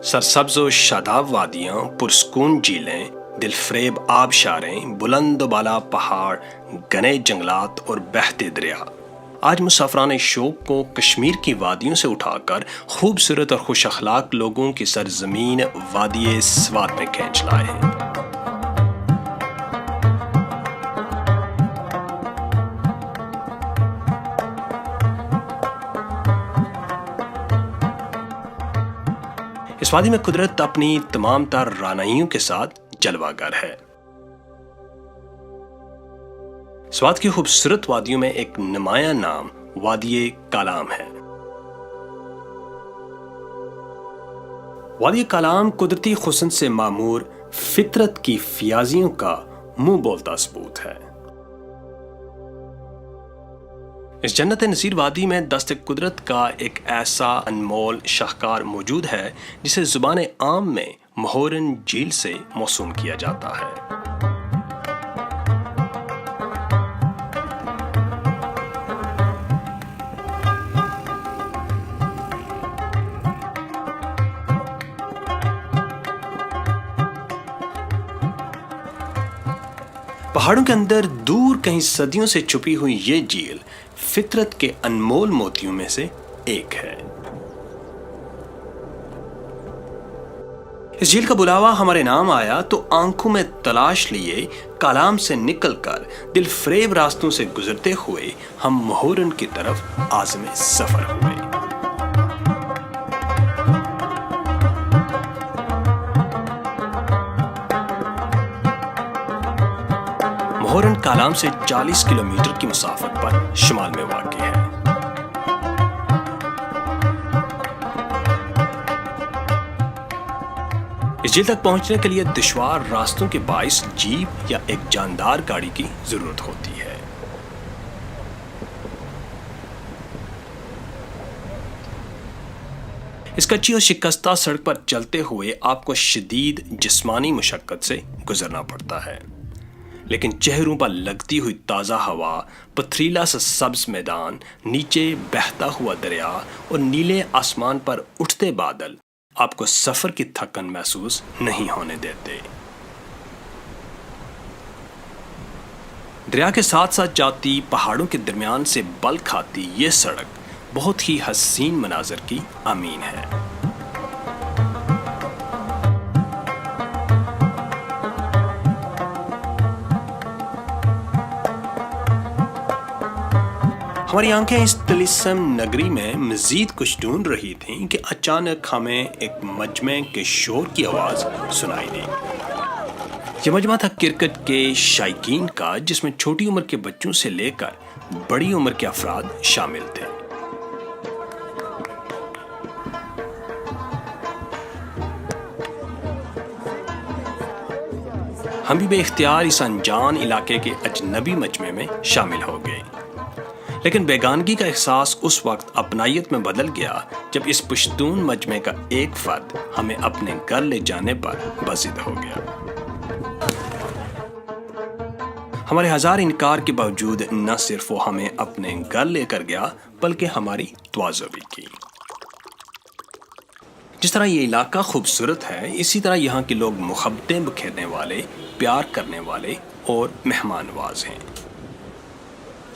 सरसब्ज व शादाब वादियां, पुरस्कून झीलें, दिलफरेब आबशारें, बुलंद बाला पहाड़, घने जंगलात और बहते दरिया आज मुसाफरान शौक को कश्मीर की वादियों से उठाकर खूबसूरत और खुश अखलाक लोगों की सरजमीन वादी स्वात में खींच लाए हैं। इस वादी में कुदरत अपनी तमाम तर रानाइयों के साथ जलवागर है। स्वात की खूबसूरत वादियों में एक नुमाया नाम वादी कालाम है। वादी कालाम कुदरती हुस्न से मामूर फितरत की फियाजियों का मुंह बोलता सबूत है। इस जन्नत नज़ीर वादी में दस्त कुदरत का एक ऐसा अनमोल शाहकार मौजूद है जिसे ज़ुबान आम में महोरन झील से मौसूम किया जाता है। पहाड़ों के अंदर दूर कहीं सदियों से छुपी हुई ये झील फितरत के अनमोल मोतियों में से एक है। इस झील का बुलावा हमारे नाम आया तो आंखों में तलाश लिए कालाम से निकलकर दिलफरेब रास्तों से गुजरते हुए हम महोरन की तरफ आज़म सफर हुए। महोरन कालाम से 40 किलोमीटर की मुसाफत पर शुमाल में वाक़ई है। इस झील तक पहुंचने के लिए दुश्वार रास्तों के बाइस जीप या एक जानदार गाड़ी की जरूरत होती है। इस कच्ची और शिकस्ता सड़क पर चलते हुए आपको शदीद जिस्मानी मुशक्कत से गुजरना पड़ता है, लेकिन चेहरों पर लगती हुई ताज़ा हवा, पथरीला सा सब्ज मैदान, नीचे बहता हुआ दरिया और नीले आसमान पर उठते बादल आपको सफ़र की थकन महसूस नहीं होने देते। दरिया के साथ साथ जाती पहाड़ों के दरमियान से बल खाती ये सड़क बहुत ही हसीन मनाजर की अमीन है। हमारी आंखें इस तिलिस्म नगरी में मजीद कुछ ढूंढ रही थीं कि अचानक हमें एक मजमे के शोर की आवाज़ सुनाई दी। यह मजमा था क्रिकेट के शायकीन का, जिसमें छोटी उम्र के बच्चों से लेकर बड़ी उम्र के अफराद शामिल थे। हम भी बेख्तियार इस अनजान इलाके के अजनबी मजमे में शामिल हो गए, लेकिन बेगानगी का एहसास उस वक्त अपनायत में बदल गया जब इस पुश्तून मजमे का एक फर्द हमें अपने घर ले जाने पर बज़िद हो गया। हमारे हजार इनकार के बावजूद न सिर्फ वो हमें अपने घर लेकर गया बल्कि हमारी तवाज़ो भी की। जिस तरह ये इलाका खूबसूरत है, इसी तरह यहाँ के लोग मुहब्बतें बखेरने वाले, प्यार करने वाले और मेहमान नवाज हैं।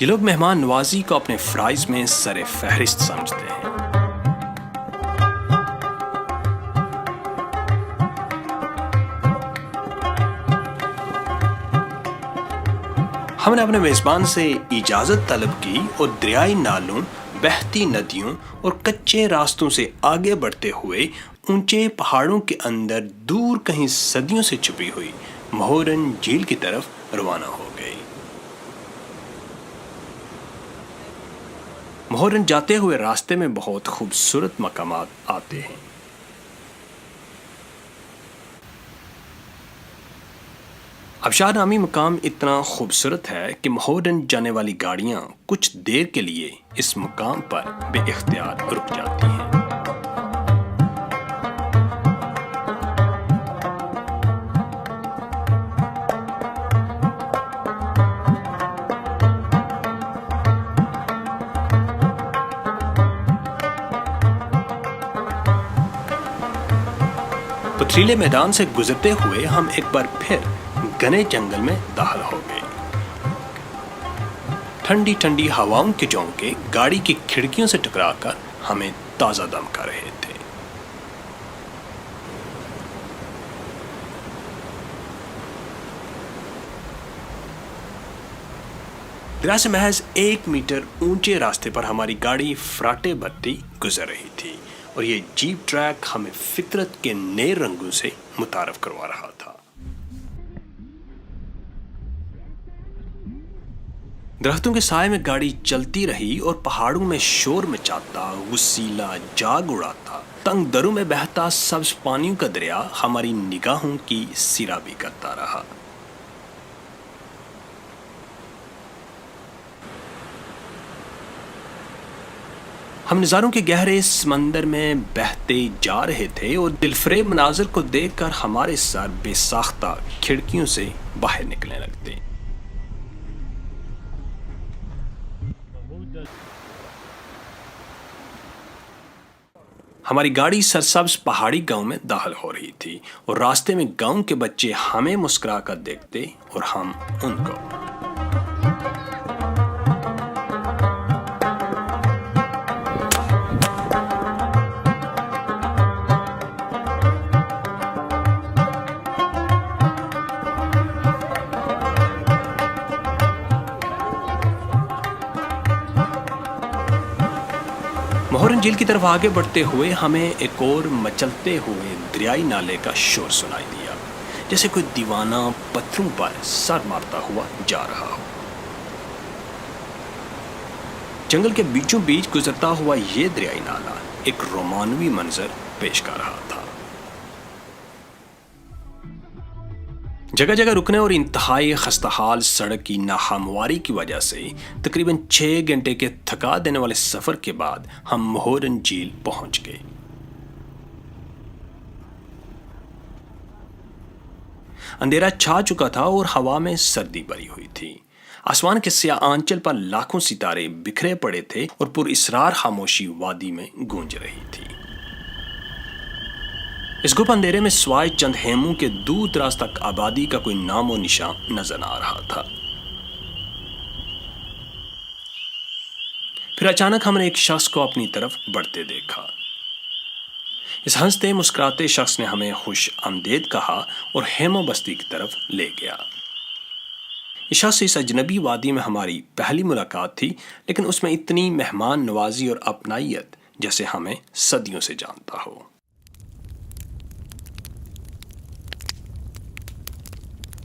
ये लोग मेहमान नवाजी को अपने फ़राइज़ में सरे फहरिस्त समझते हैं। हमने अपने मेज़बान से इजाज़त तलब की और दरियाई नालों, बहती नदियों और कच्चे रास्तों से आगे बढ़ते हुए ऊंचे पहाड़ों के अंदर दूर कहीं सदियों से छुपी हुई महोरन झील की तरफ रवाना हो गए। महोरन जाते हुए रास्ते में बहुत खूबसूरत मकामात आते हैं। आबशार नामी मकाम इतना खूबसूरत है कि महोरन जाने वाली गाड़ियां कुछ देर के लिए इस मुकाम पर बेइख्तियार रुक जाती हैं। पथरीले मैदान से गुजरते हुए हम एक बार फिर घने जंगल में दाखिल हो गए। ठंडी ठंडी हवाओं के झोंके गाड़ी की खिड़कियों से टकराकर हमें ताजा दम कर रहे थे। दरिया से महज 1 मीटर ऊंचे रास्ते पर हमारी गाड़ी फराटे भरती गुजर रही थी और ये जीप ट्रैक हमें फितरत के नए रंगों से मुतारफ करवा रहा था। दरख्तों के साए में गाड़ी चलती रही और पहाड़ों में शोर मचाता, वसीला जाग उड़ाता, तंग दरों में बहता सब्ज पानियों का दरिया हमारी निगाहों की सिराबी करता रहा। हम नज़ारों के गहरे समंदर में बहते जा रहे थे और दिलफरेब मनाज़र को देखकर हमारे सर बेसाख्ता खिड़कियों से बाहर निकलने लगते। हमारी गाड़ी सरसब्ज पहाड़ी गांव में दाखिल हो रही थी और रास्ते में गांव के बच्चे हमें मुस्कुरा कर देखते और हम उनको। मोहरन झील की तरफ आगे बढ़ते हुए हमें एक और मचलते हुए दरियाई नाले का शोर सुनाई दिया, जैसे कोई दीवाना पत्थरों पर सर मारता हुआ जा रहा हो। जंगल के बीचों बीच गुजरता हुआ ये दरियाई नाला एक रोमानवी मंजर पेश कर रहा था। जगह जगह रुकने और इंतहाई खस्ताहाल सड़क की नाहमवारी की वजह से तकरीबन 6 घंटे के थका देने वाले सफर के बाद हम मोहरन झील पहुंच गए। अंधेरा छा चुका था और हवा में सर्दी भरी हुई थी। आसमान के स्याह आंचल पर लाखों सितारे बिखरे पड़े थे और पुरइसरार खामोशी वादी में गूंज रही थी। इस गुप अंधेरे में स्वाय चंद हेमों के दूर दराज तक आबादी का कोई नामो निशान नजर आ रहा था। फिर अचानक हमने एक शख्स को अपनी तरफ बढ़ते देखा। इस हंसते मुस्कुराते शख्स ने हमें खुश आमदेद कहा और हेमो बस्ती की तरफ ले गया। इस शख्स से इस अजनबी वादी में हमारी पहली मुलाकात थी, लेकिन उसमें इतनी मेहमान नवाजी और अपनाइयत जैसे हमें सदियों से जानता हो।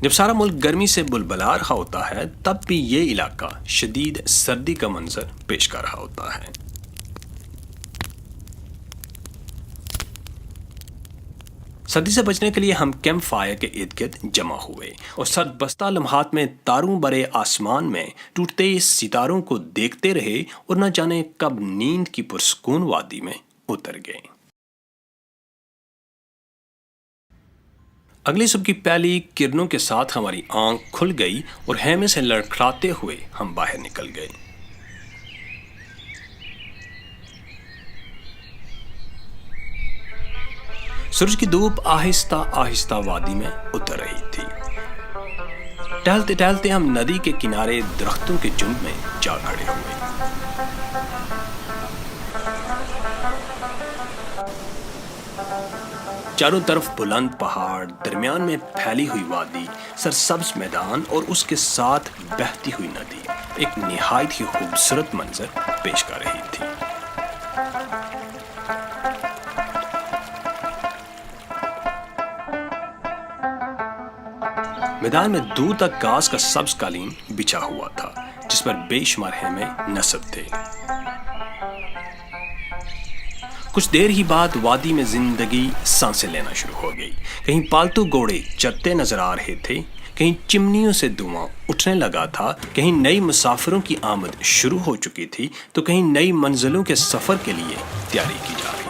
जब सारा मुल्क गर्मी से बुलबुला रहा होता है, तब भी ये इलाका शदीद सर्दी का मंजर पेश कर रहा होता है। सर्दी से बचने के लिए हम कैंप फायर के इर्द गिर्द जमा हुए और सरबस्ता लम्हात में तारों भरे आसमान में टूटते सितारों को देखते रहे और न जाने कब नींद की पुरसकून वादी में उतर गए। अगली सुबह की पहली किरणों के साथ हमारी आंख खुल गई और हेमे से लड़खड़ाते हुए हम बाहर निकल गए। सूरज की धूप आहिस्ता आहिस्ता वादी में उतर रही थी। टहलते टहलते हम नदी के किनारे दरख्तों के झुंड में जा खड़े हुए। चारों तरफ बुलंद पहाड़, दरमियान में फैली हुई वादी, सरसब्ज मैदान और उसके साथ बहती हुई नदी एक निहायत ही खूबसूरत मंजर पेश कर रही थी। मैदान में दूर तक घास का सब्ज कालीन बिछा हुआ था, जिस पर बेशुमार हेमे नस्ब थे। कुछ देर ही बाद वादी में जिंदगी सांसें लेना शुरू हो गई। कहीं पालतू घोड़े चरते नजर आ रहे थे, कहीं चिमनियों से धुआं उठने लगा था, कहीं नई मुसाफिरों की आमद शुरू हो चुकी थी, तो कहीं नई मंजिलों के सफर के लिए तैयारी की जा रही थी।